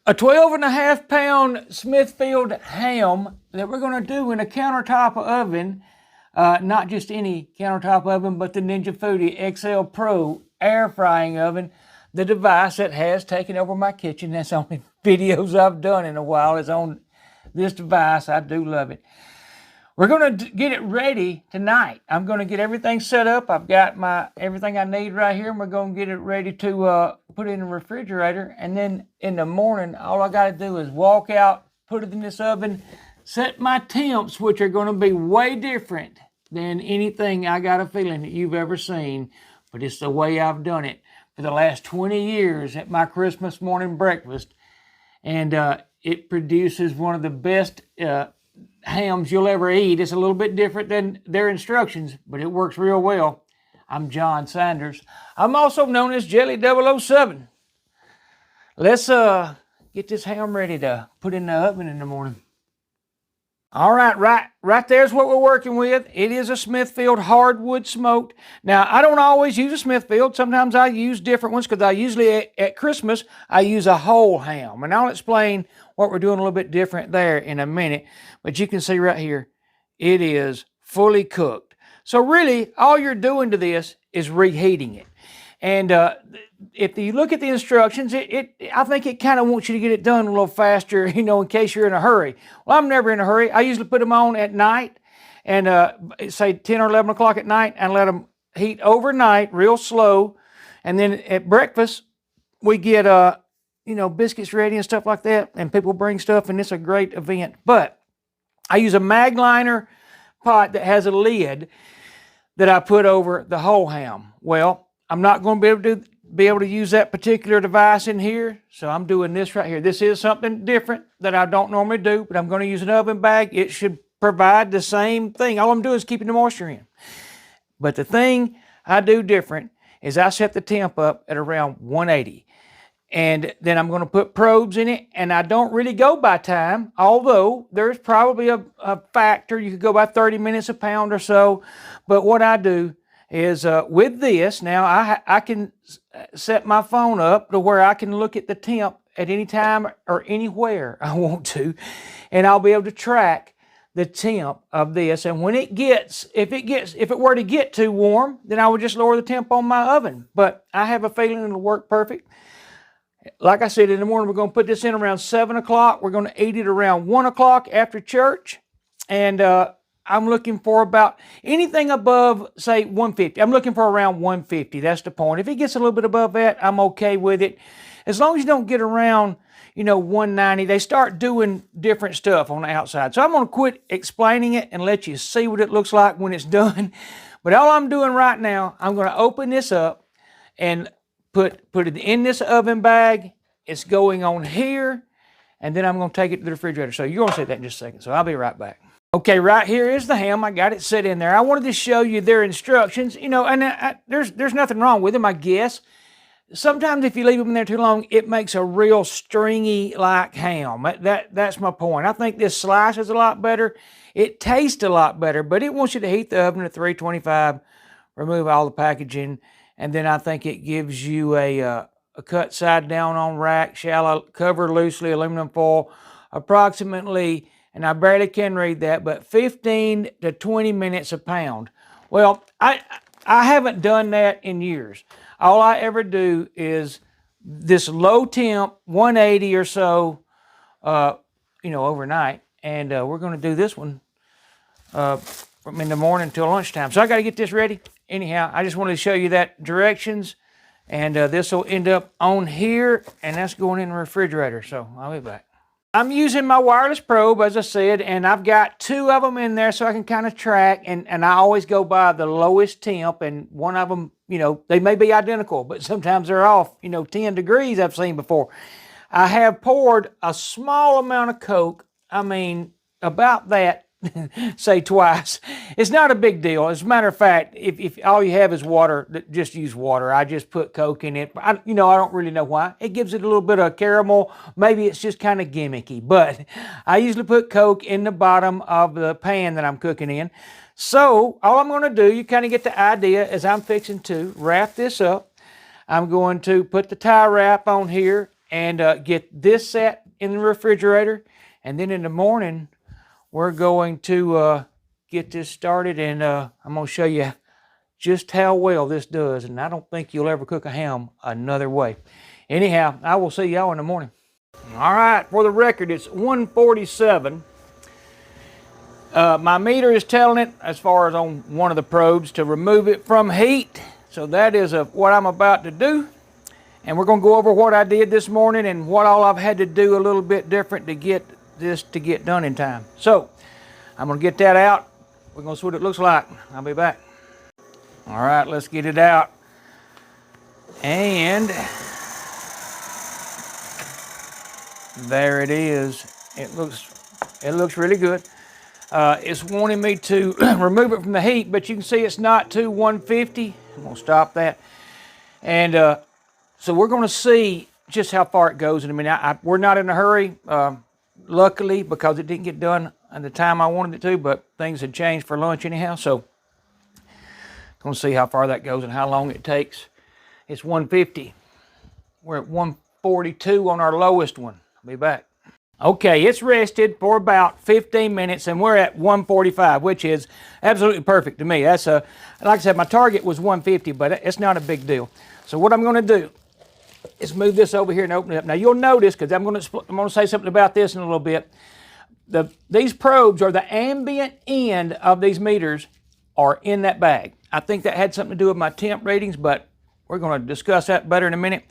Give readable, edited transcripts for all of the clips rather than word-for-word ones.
A 12.5 pound Smithfield ham that we're going to do in a countertop oven, not just any countertop oven, but the Ninja Foodi XL PRO air frying oven, the device that has taken over my kitchen. That's the only videos I've done in a while is on this device. I do love it. We're going to get it ready tonight. I'm going to get everything set up. I've got everything I need right here, and we're going to get it ready to put it in the refrigerator. And then in the morning, all I got to do is walk out, put it in this oven, set my temps, which are going to be way different than anything I got a feeling that you've ever seen. But it's the way I've done it for the last 20 years at my Christmas morning breakfast. And it produces one of the best hams you'll ever eat. It's a little bit different than their instructions, but it works real well. I'm John Sanders. I'm also known as Jelly 007. Let's get this ham ready to put in the oven in the morning. All right there's what we're working with. It is a Smithfield hardwood smoked. Now, I don't always use a Smithfield. Sometimes I use different ones because I usually, at Christmas, I use a whole ham. And I'll explain what we're doing a little bit different there in a minute. But you can see right here, it is fully cooked. So really, all you're doing to this is reheating it. And if you look at the instructions, I think it kind of wants you to get it done a little faster, in case you're in a hurry. Well, I'm never in a hurry. I usually put them on at night and say 10 or 11 o'clock at night and let them heat overnight real slow. And then at breakfast, we get, biscuits ready and stuff like that. And people bring stuff, and it's a great event. But I use a mag liner pot that has a lid that I put over the whole ham. Well, I'm not going to be able to use that particular device in here, so I'm doing this right here. This is something different that I don't normally do, but I'm going to use an oven bag. It should provide the same thing. All I'm doing is keeping the moisture in. But the thing I do different is I set the temp up at around 180. And then I'm going to put probes in it, and I don't really go by time, although there's probably a factor. You could go by 30 minutes a pound or so. But what I do is with this, now I can set my phone up to where I can look at the temp at any time or anywhere I want to, and I'll be able to track the temp of this. And when if it were to get too warm, then I would just lower the temp on my oven. But I have a feeling it'll work perfect. Like I said, in the morning, we're going to put this in around 7 o'clock. We're going to eat it around 1 o'clock after church. And I'm looking for about anything above, say, 150. I'm looking for around 150. That's the point. If it gets a little bit above that, I'm okay with it. As long as you don't get around, 190, they start doing different stuff on the outside. So I'm going to quit explaining it and let you see what it looks like when it's done. But all I'm doing right now, I'm going to open this up and put it in this oven bag. It's going on here. And then I'm going to take it to the refrigerator. So you're going to see that in just a second. So I'll be right back. Okay, right here is the ham. I got it set in there. I wanted to show you their instructions, and there's nothing wrong with them, I guess. Sometimes if you leave them in there too long, it makes a real stringy-like ham. That's my point. I think this slice is a lot better. It tastes a lot better, but it wants you to heat the oven at 325, remove all the packaging, and then I think it gives you a cut side down on rack, shallow, cover loosely, aluminum foil, approximately, and I barely can read that, but 15 to 20 minutes a pound. Well, I haven't done that in years. All I ever do is this low temp, 180 or so, overnight. And we're going to do this one from in the morning until lunchtime. So I got to get this ready. Anyhow, I just wanted to show you that directions. And this will end up on here, and that's going in the refrigerator. So I'll be back. I'm using my wireless probe, as I said, and I've got 2 of them in there so I can kind of track, and I always go by the lowest temp, and one of them, they may be identical, but sometimes they're off, 10 degrees I've seen before. I have poured a small amount of Coke, about that, say twice. It's not a big deal. As a matter of fact, if all you have is water, just use water. I just put Coke in it. I don't really know why. It gives it a little bit of caramel. Maybe it's just kind of gimmicky, but I usually put Coke in the bottom of the pan that I'm cooking in. So all I'm going to do, you kind of get the idea, as I'm fixing to wrap this up. I'm going to put the tie wrap on here and get this set in the refrigerator. And then in the morning, we're going to get this started, and I'm going to show you just how well this does. And I don't think you'll ever cook a ham another way. Anyhow, I will see y'all in the morning. All right, for the record, it's 147. My meter is telling it, as far as on one of the probes, to remove it from heat. So that is what I'm about to do. And we're going to go over what I did this morning and what all I've had to do a little bit different to get this to get done in time. So I'm going to get that out. We're going to see what it looks like. I'll be back. All right, let's get it out. And there it is. It looks really good. It's wanting me to remove it from the heat, but you can see it's not to 150. I'm going to stop that. And so we're going to see just how far it goes in a minute. We're not in a hurry, luckily, because it didn't get done at the time I wanted it to, but things had changed for lunch anyhow. So going to see how far that goes and how long it takes. It's 150. We're at 142 on our lowest one. I'll be back. Okay, it's rested for about 15 minutes, and we're at 145, which is absolutely perfect to me. That's like I said, my target was 150, but it's not a big deal. So what I'm going to do is move this over here and open it up. Now you'll notice, because I'm going to say something about this in a little bit. These probes, or the ambient end of these meters, are in that bag. I think that had something to do with my temp ratings, but we're going to discuss that better in a minute.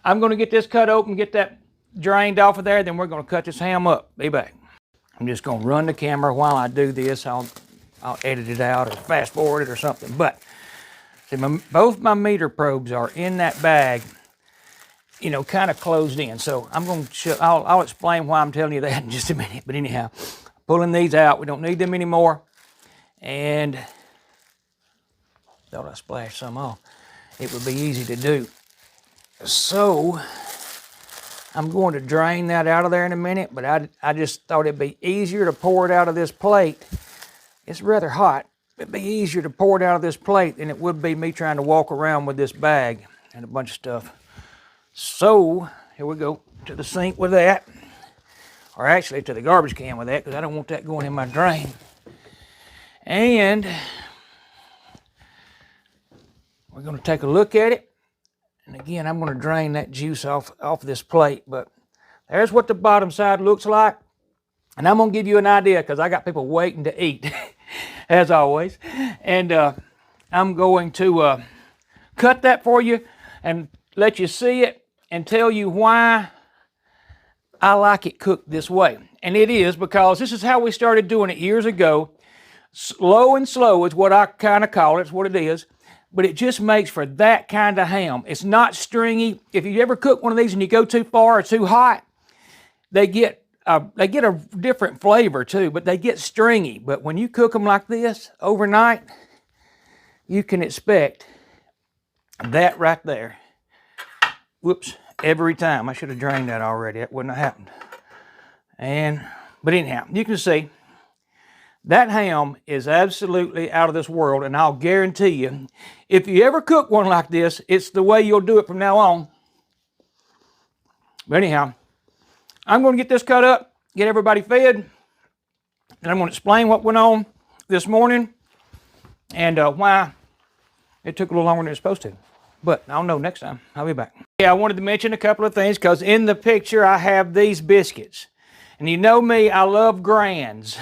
I'm going to get this cut open, get that drained off of there, then we're going to cut this ham up. Be back. I'm just going to run the camera while I do this. I'll edit it out or fast forward it or something. But see, both my meter probes are in that bag, you know, kind of closed in. So I'm going to show, I'll explain why I'm telling you that in just a minute. But anyhow, pulling these out. We don't need them anymore. And thought I splashed some off. It would be easy to do. So I'm going to drain that out of there in a minute, but I just thought it'd be easier to pour it out of this plate. It's rather hot. It'd be easier to pour it out of this plate than it would be me trying to walk around with this bag and a bunch of stuff. So here we go to the sink with that, or actually to the garbage can with that, because I don't want that going in my drain. And we're going to take a look at it. And again, I'm going to drain that juice off this plate. But there's what the bottom side looks like. And I'm going to give you an idea, because I got people waiting to eat, as always. And I'm going to cut that for you and let you see it and tell you why I like it cooked this way. And it is because this is how we started doing it years ago. Slow and slow is what I kind of call it. It's what it is. But it just makes for that kind of ham. It's not stringy. If you ever cook one of these and you go too far or too hot, they get a different flavor too, but they get stringy. But when you cook them like this overnight, you can expect that right there. Whoops, every time. I should have drained that already. That wouldn't have happened. But anyhow, you can see that ham is absolutely out of this world, and I'll guarantee you, if you ever cook one like this, it's the way you'll do it from now on. But anyhow, I'm going to get this cut up, get everybody fed, and I'm going to explain what went on this morning and why it took a little longer than it was supposed to. But I'll know next time. I'll be back. Yeah, I wanted to mention a couple of things, because in the picture I have these biscuits. And you know me, I love grands.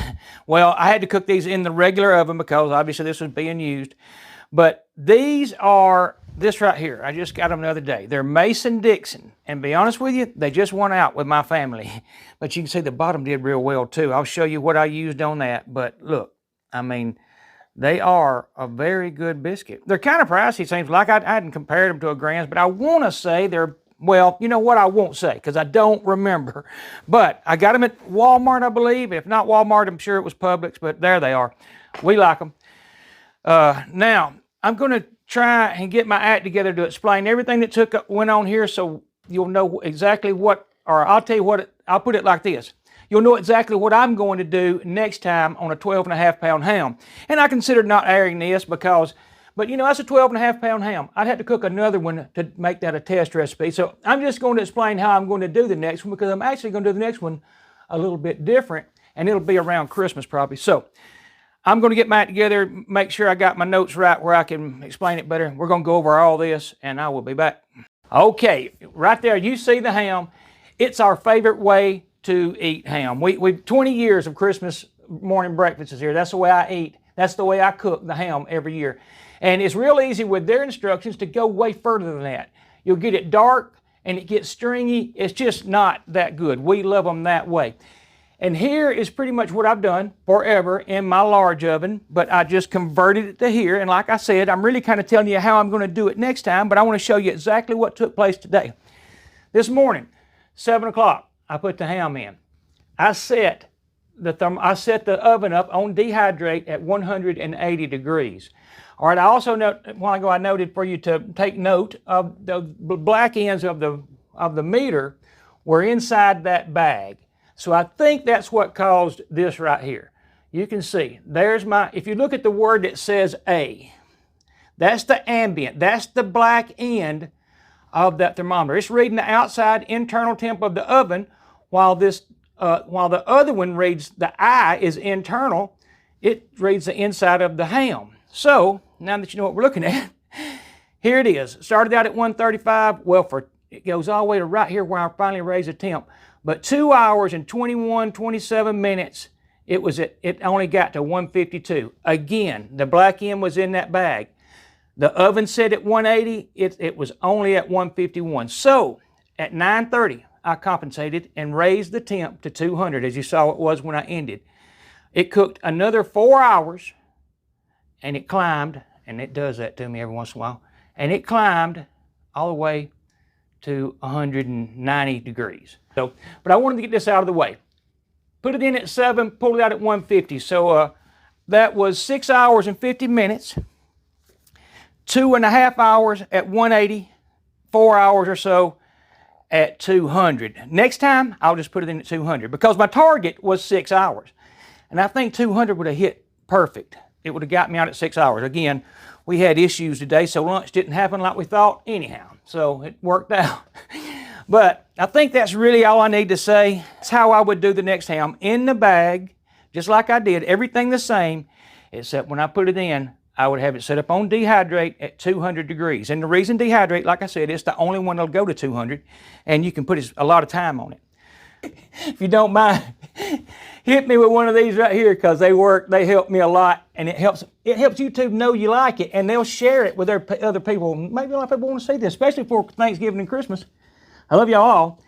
Well, I had to cook these in the regular oven because obviously this was being used. But these are this right here. I just got them the other day. They're Mason Dixon. And to be honest with you, they just went out with my family. But you can see the bottom did real well too. I'll show you what I used on that. But look, I mean, they are a very good biscuit. They're kind of pricey, seems like. I hadn't compared them to a Grand's, but I want to say they're, well, you know what, I won't say because I don't remember. But I got them at Walmart, I believe. If not Walmart, I'm sure it was Publix, but there they are. We like them. Now, I'm going to try and get my act together to explain everything that went on here so you'll know exactly what, or I'll tell you what, I'll put it like this. You'll know exactly what I'm going to do next time on a 12.5 pound ham. And I considered not airing this because But you know, that's a 12.5-pound ham. I'd have to cook another one to make that a test recipe. So I'm just going to explain how I'm going to do the next one, because I'm actually going to do the next one a little bit different, and it'll be around Christmas probably. So I'm going to get back together, make sure I got my notes right where I can explain it better. We're going to go over all this, and I will be back. Okay, right there, you see the ham. It's our favorite way to eat ham. We've 20 years of Christmas morning breakfasts here. That's the way I eat. That's the way I cook the ham every year. And it's real easy with their instructions to go way further than that. You'll get it dark and it gets stringy. It's just not that good. We love them that way. And here is pretty much what I've done forever in my large oven, but I just converted it to here. And like I said, I'm really kind of telling you how I'm going to do it next time, but I want to show you exactly what took place today. This morning, 7 o'clock, I put the ham in. I set the oven up on dehydrate at 180 degrees. All right, I also a while ago I noted for you to take note of the black ends of the meter were inside that bag. So I think that's what caused this right here. You can see, there's if you look at the word that says A, that's the ambient, that's the black end of that thermometer. It's reading the outside internal temp of the oven, while the other one reads, the I is internal, it reads the inside of the ham. So, now that you know what we're looking at, here it is. It started out at 135, well, it goes all the way to right here where I finally raised the temp. But 2 hours and 27 minutes, it only got to 152. Again, the black end was in that bag. The oven said at 180, it was only at 151. So, at 9:30, I compensated and raised the temp to 200, as you saw it was when I ended. It cooked another 4 hours, and it climbed, and it does that to me every once in a while, and it climbed all the way to 190 degrees. So, but I wanted to get this out of the way. Put it in at 7, pulled it out at 150. So that was 6 hours and 50 minutes, 2.5 hours at 180, 4 hours or so at 200. Next time, I'll just put it in at 200 because my target was 6 hours. And I think 200 would have hit perfect. It would have got me out at 6 hours. Again, we had issues today, so lunch didn't happen like we thought anyhow. So it worked out. But I think that's really all I need to say. That's how I would do the next ham. In the bag, just like I did, everything the same, except when I put it in, I would have it set up on dehydrate at 200 degrees. And the reason dehydrate, like I said, it's the only one that'll go to 200, and you can put a lot of time on it. If you don't mind, hit me with one of these right here because they work, they help me a lot, and it helps YouTube know you like it, and they'll share it with other people. Maybe a lot of people want to see this, especially for Thanksgiving and Christmas. I love y'all all.